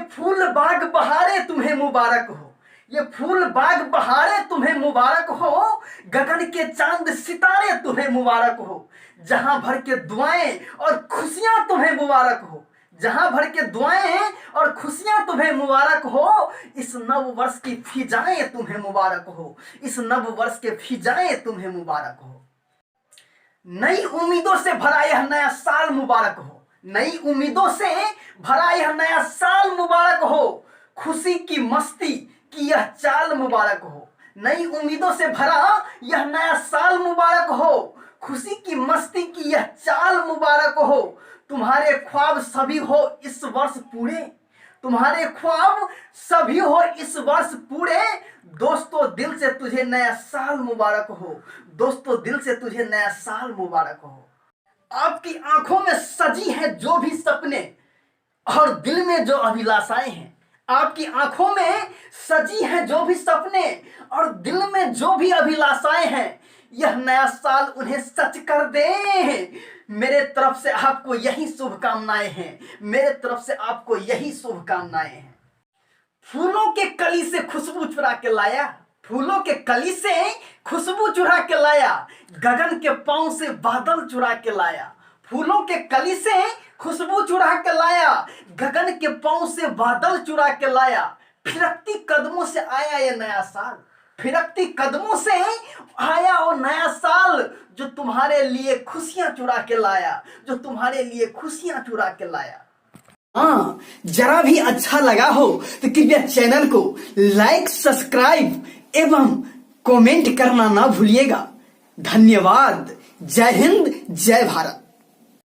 फूल बाग बहारे तुम्हें मुबारक हो, ये फूल बाग बहारे तुम्हें मुबारक हो, गगन के चांद सितारे तुम्हें मुबारक हो, जहां भर के दुआएं और खुशियां तुम्हें मुबारक हो, जहां भर के दुआएं और खुशियां तुम्हें मुबारक हो। इस नव वर्ष की फिजाएं तुम्हें मुबारक हो, इस नव वर्ष के फिजाएं तुम्हें मुबारक हो। नई उम्मीदों से भरा यह नया साल मुबारक हो, नई उम्मीदों से भरा यह नया साल मुबारक हो, खुशी की मस्ती की यह चाल मुबारक हो। नई उम्मीदों से भरा यह नया साल मुबारक हो, खुशी की मस्ती की यह चाल मुबारक हो। तुम्हारे ख्वाब सभी हो इस वर्ष पूरे, तुम्हारे ख्वाब सभी हो इस वर्ष पूरे। दोस्तों दिल से तुझे नया साल मुबारक हो, दोस्तों दिल से तुझे नया साल मुबारक हो। आपकी आंखों में सजी है जो भी सपने और दिल में जो अभिलाषाएं हैं, आपकी आंखों में सजी है जो भी सपने और दिल में जो भी अभिलाषाएं हैं, यह नया साल उन्हें सच कर दे। मेरे तरफ से आपको यही शुभकामनाएं हैं, मेरे तरफ से आपको यही शुभकामनाएं हैं। फूलों के कली से खुशबू चुरा के लाया, फूलों के कली से खुशबू चुरा के लाया, गगन के पांव से बादल चुरा के लाया। फूलों के कली से खुशबू चुरा के लाया, गगन के पांव से बादल चुरा के लाया। फिरकती कदमों से आया ये नया साल, फिरकती कदमों से आया वो नया साल, जो तुम्हारे लिए खुशियां चुरा के लाया, जो तुम्हारे लिए खुशियां चुरा के लाया। हाँ, जरा भी अच्छा लगा हो तो कृपया चैनल को लाइक, सब्सक्राइब एवं कमेंट करना ना भूलिएगा। धन्यवाद। जय हिंद, जय भारत।